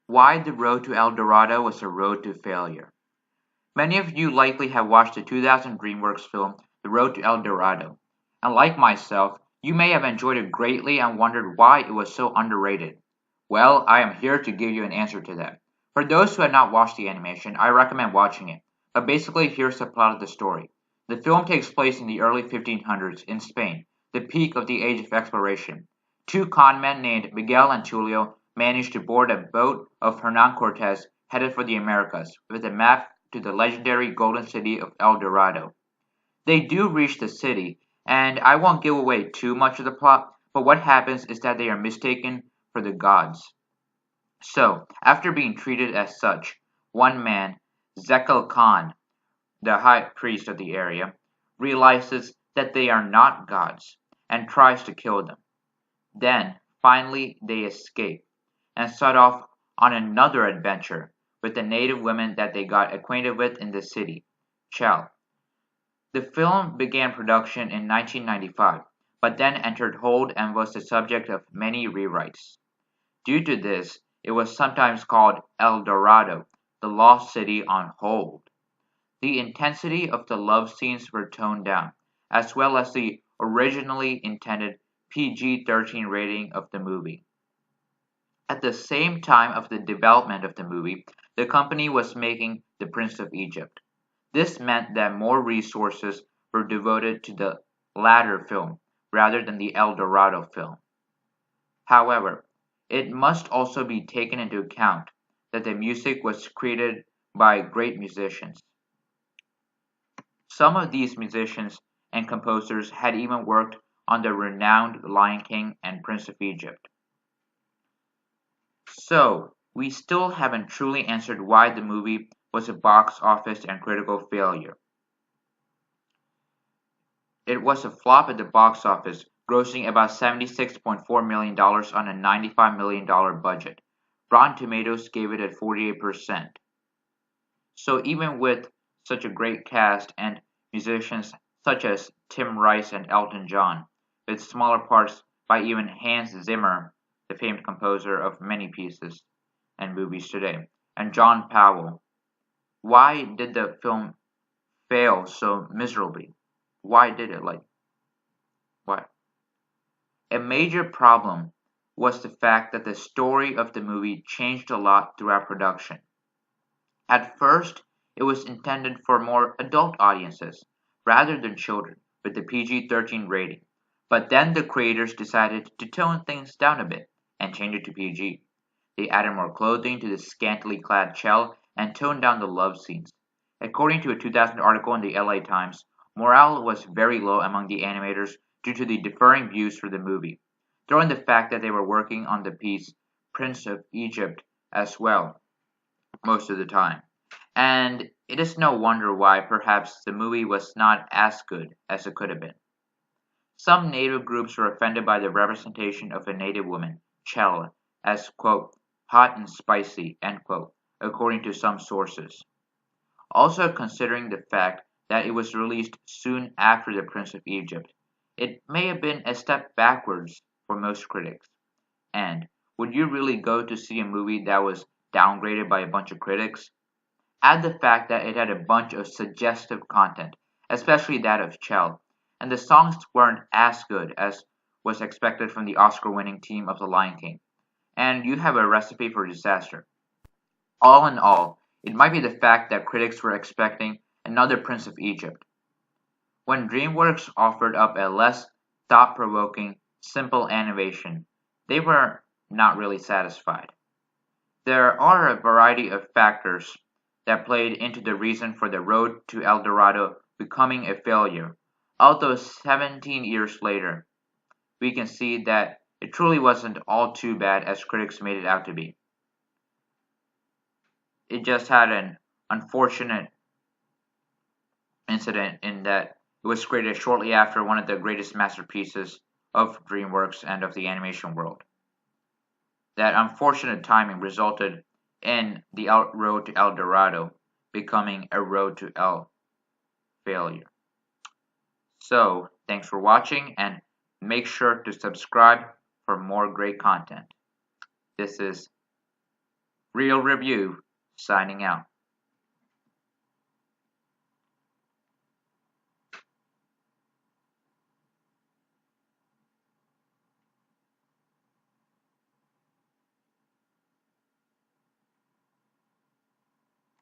Why the road to El Dorado was a road to failure. Many of you likely have watched the 2000 DreamWorks film The Road to El Dorado, and like myself, you may have enjoyed it greatly and wondered why it was so underrated. Well, I am here to give you an answer to that. For those who have not watched the animation, I recommend watching it, but basically here's the plot of the story. The film takes place in the early 1500s in Spain, the peak of the age of exploration. Two conmen named Miguel and Tulio manage to board a boat of Hernan Cortes headed for the Americas, with a map to the legendary golden city of El Dorado. They do reach the city, and I won't give away too much of the plot, but what happens is that they are mistaken for the gods. So, after being treated as such, one man, Zekel Khan, the high priest of the area, realizes that they are not gods and tries to kill them. Then, finally, they escape and set off on another adventure with the native women that they got acquainted with in the city, Chell. The film began production in 1995, but then entered hold and was the subject of many rewrites. Due to this, it was sometimes called El Dorado, the lost city on hold. The intensity of the love scenes were toned down, as well as the originally intended PG-13 rating of the movie. At the same time of the development of the movie, the company was making The Prince of Egypt. This meant that more resources were devoted to the latter film rather than the El Dorado film. However, it must also be taken into account that the music was created by great musicians. Some of these musicians and composers had even worked on the renowned Lion King and Prince of Egypt. So, we still haven't truly answered why the movie was a box office and critical failure. It was a flop at the box office, grossing about $76.4 million on a $95 million budget. Rotten Tomatoes gave it a 48%. So even with such a great cast and musicians such as Tim Rice and Elton John, with smaller parts by even Hans Zimmer, the famed composer of many pieces and movies today, and John Powell, why did the film fail so miserably? Why did it why? A major problem was the fact that the story of the movie changed a lot throughout production. At first, it was intended for more adult audiences rather than children with the PG-13 rating. But then the creators decided to tone things down a bit and change it to PG. They added more clothing to the scantily clad Chell and toned down the love scenes. According to a 2000 article in the LA Times, morale was very low among the animators due to the differing views for the movie. Throw in the fact that they were working on the piece Prince of Egypt as well most of the time. And it is no wonder why perhaps the movie was not as good as it could have been. Some native groups were offended by the representation of a native woman, Chell, as, quote, hot and spicy, end quote, according to some sources. Also considering the fact that it was released soon after The Prince of Egypt, it may have been a step backwards for most critics. And would you really go to see a movie that was downgraded by a bunch of critics? Add the fact that it had a bunch of suggestive content, especially that of Chell, and the songs weren't as good as was expected from the Oscar-winning team of The Lion King, and you have a recipe for disaster. All in all, it might be the fact that critics were expecting another Prince of Egypt. When DreamWorks offered up a less thought-provoking, simple animation, they were not really satisfied. There are a variety of factors that played into the reason for The Road to El Dorado becoming a failure, although 17 years later, we can see that it truly wasn't all too bad as critics made it out to be. It just had an unfortunate incident in that it was created shortly after one of the greatest masterpieces of DreamWorks and of the animation world. That unfortunate timing resulted in the road to El Dorado becoming a road to El failure. So, thanks for watching and make sure to subscribe for more great content. This is Real Review, signing out.